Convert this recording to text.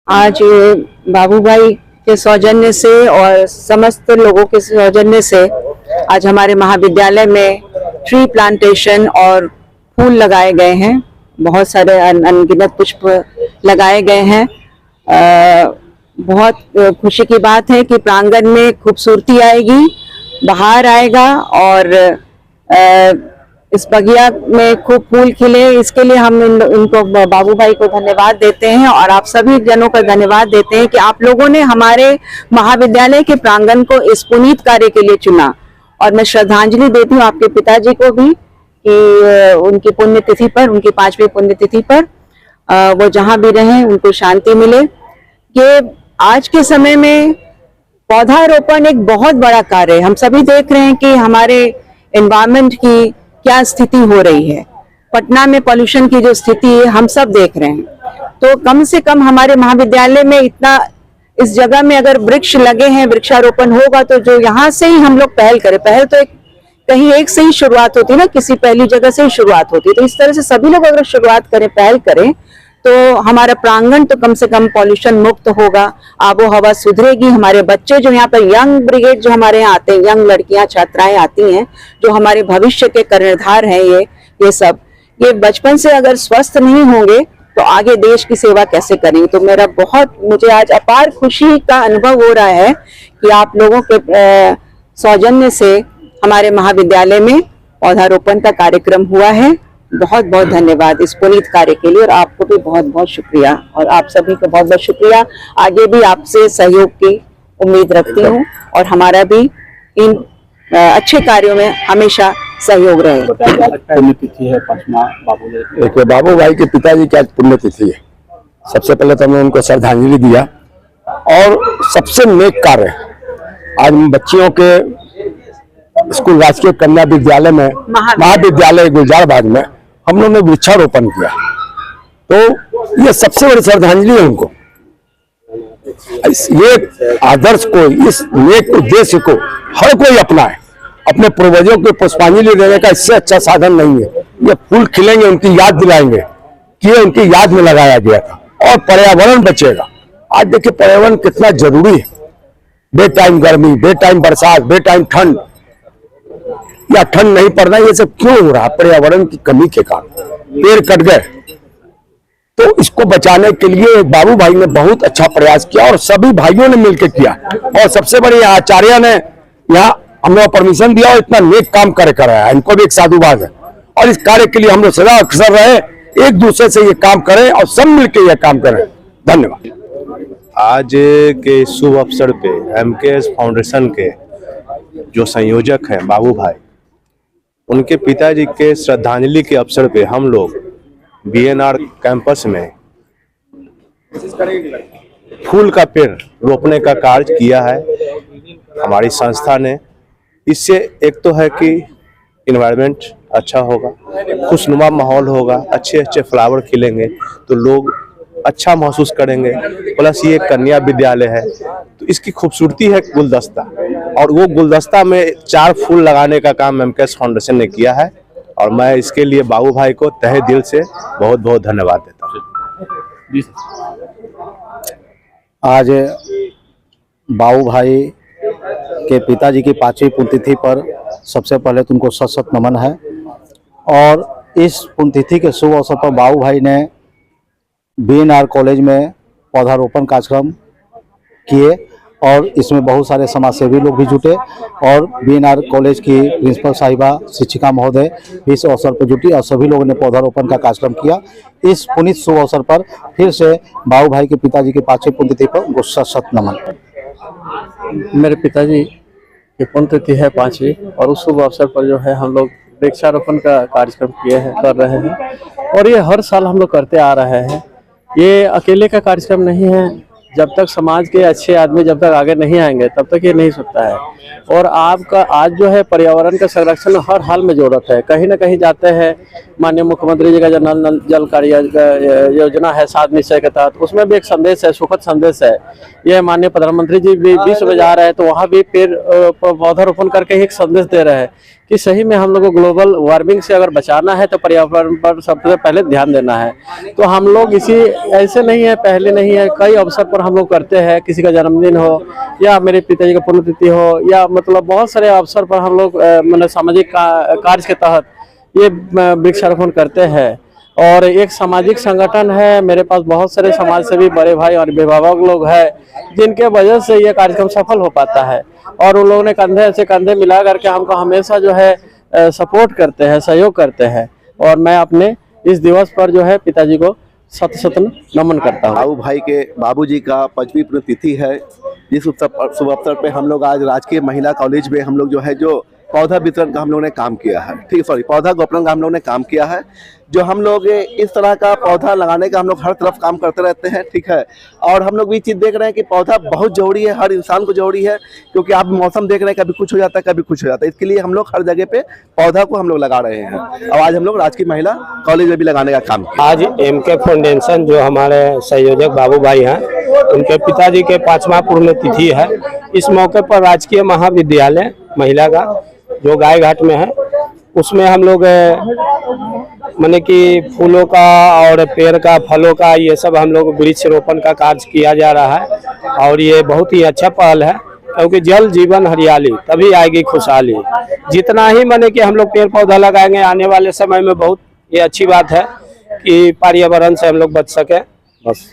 आज बाबू भाई के सौजन्य से और समस्त लोगों के सौजन्य से आज हमारे महाविद्यालय में ट्री प्लांटेशन और फूल लगाए गए हैं। बहुत सारे अनगिनत पुष्प लगाए गए हैं। बहुत खुशी की बात है कि प्रांगण में खूबसूरती आएगी, बाहर आएगा और इस बगिया में खूब फूल खिले। इसके लिए हम इनको बाबू भाई को धन्यवाद देते हैं और आप सभी जनों का धन्यवाद देते हैं कि आप लोगों ने हमारे महाविद्यालय के प्रांगण को इस पुनीत कार्य के लिए चुना। और मैं श्रद्धांजलि देती हूँ आपके पिताजी को भी कि उनकी पुण्यतिथि पर, उनकी 5वीं पुण्यतिथि पर वो जहाँ भी रहें उनको शांति मिले। ये आज के समय में पौधारोपण एक बहुत बड़ा कार्य है। हम सभी देख रहे हैं कि हमारे एनवायरमेंट की क्या स्थिति हो रही है। पटना में पॉल्यूशन की जो स्थिति है हम सब देख रहे हैं। तो कम से कम हमारे महाविद्यालय में इतना इस जगह में अगर वृक्ष लगे हैं, वृक्षारोपण होगा तो जो यहाँ से ही हम लोग पहल करें। पहल तो कहीं एक से ही शुरुआत होती है ना, किसी पहली जगह से ही शुरुआत होती है। तो इस तरह से सभी लोग अगर शुरुआत करें, पहल करें तो हमारा प्रांगण तो कम से कम पॉल्यूशन मुक्त होगा, आबो हवा सुधरेगी। हमारे बच्चे जो यहाँ पर यंग ब्रिगेड जो हमारे यहाँ आते हैं, यंग लड़कियां छात्राएं आती हैं जो हमारे भविष्य के कर्णधार हैं, ये सब ये बचपन से अगर स्वस्थ नहीं होंगे तो आगे देश की सेवा कैसे करेंगे। तो मुझे आज अपार खुशी का अनुभव हो रहा है कि आप लोगों के सौजन्य से हमारे महाविद्यालय में पौधारोपण का कार्यक्रम हुआ है। बहुत बहुत धन्यवाद इस पुनीत कार्य के लिए और आपको भी बहुत बहुत शुक्रिया और आप सभी को बहुत बहुत शुक्रिया। आगे भी आपसे सहयोग की उम्मीद रखती हूँ और हमारा भी इन अच्छे कार्यों में हमेशा सहयोग रहे। पुण्यतिथि है 5वां बाबू। बाबू भाई के पिताजी की आज पुण्यतिथि है। सबसे पहले तो हमने उनको श्रद्धांजलि दिया और सबसे नेक कार्य आज बच्चियों के स्कूल राजकीय कन्या विद्यालय में, महाविद्यालय गुलजारबाग में हम लोगों ने वृक्षारोपण किया। तो ये सबसे बड़ी श्रद्धांजलि है उनको। ये आदर्श को, इस नेक उद्देश्य को हर कोई अपनाए। अपने पूर्वजों को पुष्पांजलि देने का इससे अच्छा साधन नहीं है। ये फूल खिलेंगे, उनकी याद दिलाएंगे कि ये उनकी याद में लगाया गया था और पर्यावरण बचेगा। आज देखिए पर्यावरण कितना जरूरी है। बे टाइम गर्मी, बे टाइम बरसात, बे टाइम ठंड या ठंड नहीं पड़ना, ये सब क्यों हो रहा? पर्यावरण की कमी के कारण पेड़ कट गए। तो इसको बचाने के लिए बाबू भाई ने बहुत अच्छा प्रयास किया और सभी भाइयों ने मिलकर किया। और सबसे बड़ी आचार्य ने यहाँ हम लोग परमिशन दिया और इतना नेक काम कर रहा है। इनको भी एक साधुवाद है और इस कार्य के लिए हम लोग सदा अक्सर रहे, एक दूसरे से ये काम करें और सब मिलकर ये काम करें। धन्यवाद। आज के शुभ अवसर पे एमकेएस फाउंडेशन के जो संयोजक हैं बाबू भाई, उनके पिताजी के श्रद्धांजलि के अवसर पे हम लोग बीएनआर कैंपस में फूल का पेड़ रोपने का कार्य किया है हमारी संस्था ने। इससे एक तो है कि इन्वायरमेंट अच्छा होगा, खुशनुमा माहौल होगा, अच्छे अच्छे फ्लावर खिलेंगे तो लोग अच्छा महसूस करेंगे। प्लस ये कन्या विद्यालय है तो इसकी खूबसूरती है गुलदस्ता, और वो गुलदस्ता में 4 फूल लगाने का काम एमकेएस फाउंडेशन ने किया है और मैं इसके लिए बाबू भाई को तहे दिल से बहुत बहुत धन्यवाद देता हूँ। आज बाबू भाई के पिताजी की 5वीं पुण्यतिथि पर सबसे पहले तो उनको सत सत नमन है। और इस पुण्यतिथि के शुभ अवसर पर बाबू भाई ने बीएनआर कॉलेज में पौधारोपण कार्यक्रम किए और इसमें बहुत सारे समाजसेवी लोग भी जुटे और बीएनआर कॉलेज की प्रिंसिपल साहिबा, शिक्षिका महोदय इस अवसर पर जुटी और सभी लोगों ने पौधारोपण का कार्यक्रम किया। इस पुनीत शुभ अवसर पर फिर से बाबू भाई के पिताजी की 5वीं पुण्यतिथि पर उनको सत सत नमन। मेरे पिताजी की पुण्यतिथि है 5वीं और उस शुभ अवसर पर जो है हम लोग वृक्षारोपण का कार्यक्रम कर रहे हैं और ये हर साल हम लोग करते आ रहे हैं। ये अकेले का कार्यक्रम नहीं है। जब तक समाज के अच्छे आदमी जब तक आगे नहीं आएंगे तब तक ये नहीं सकता है। और आपका आज जो है पर्यावरण का संरक्षण हर हाल में जरूरत है। कहीं ना कहीं जाते हैं, माननीय मुख्यमंत्री जी का जो नल जल कार्य योजना है 7 निश्चय के तहत, उसमें भी एक संदेश है, सुखद संदेश है। यह माननीय प्रधानमंत्री जी भी विश्व में जा रहे हैं तो वहाँ भी पेड़ पौधारोपण करके एक संदेश दे रहे हैं कि सही में हम लोग को ग्लोबल वार्मिंग से अगर बचाना है तो पर्यावरण पर सबसे पहले ध्यान देना है। तो हम लोग इसी ऐसे नहीं है, पहले नहीं है, कई अवसर पर हम लोग करते हैं, किसी का जन्मदिन हो या मेरे पिताजी का पुण्यतिथि हो या मतलब बहुत सारे अवसर पर हम लोग मतलब सामाजिक कार्य के तहत ये वृक्षारोपण करते हैं। और एक सामाजिक संगठन है, मेरे पास बहुत सारे समाज सेवी बड़े भाई और अभिभावक लोग हैं जिनके वजह से ये कार्यक्रम सफल हो पाता है। और उन लोगों ने कंधे से कंधे मिला करके हमको हमेशा जो है सपोर्ट करते हैं, सहयोग करते हैं। और मैं अपने इस दिवस पर जो है पिताजी को शत नमन करता हूँ। बाबूजी का 5वीं पुण्यतिथि है। इस शुभ अवसर पे हम लोग आज राजकीय महिला कॉलेज में हम लोग जो है जो पौधा वितरण का हम लोग ने काम किया है, ठीक है, सॉरी पौधा रोपण का हम लोग ने काम किया है। जो हम लोग इस तरह का पौधा लगाने का हम लोग हर तरफ काम करते रहते हैं, ठीक है। और हम लोग भी चीज़ देख रहे हैं कि पौधा बहुत जरूरी है, हर इंसान को जरूरी है, क्योंकि आप मौसम देख रहे हैं कभी कुछ हो जाता है कभी कुछ हो जाता है। इसके लिए हम लोग हर जगह पे पौधा को हम लोग लगा रहे हैं। और आज हम लोग राजकीय महिला कॉलेज में भी लगाने का काम किया। आज MK फाउंडेशन जो हमारे संयोजक बाबू भाई हैं, उनके पिताजी के 5वां पुण्यतिथि है। इस मौके पर राजकीय महाविद्यालय महिला का जो गाय घाट में है, उसमें हम लोग माने कि फूलों का और पेड़ का, फलों का, ये सब हम लोग वृक्ष रोपण का कार्य किया जा रहा है। और ये बहुत ही अच्छा पहल है, क्योंकि जल जीवन हरियाली तभी आएगी खुशहाली। जितना ही माने कि हम लोग पेड़ पौधा लगाएंगे आने वाले समय में बहुत ये अच्छी बात है कि पर्यावरण से हम लोग बच सके। बस।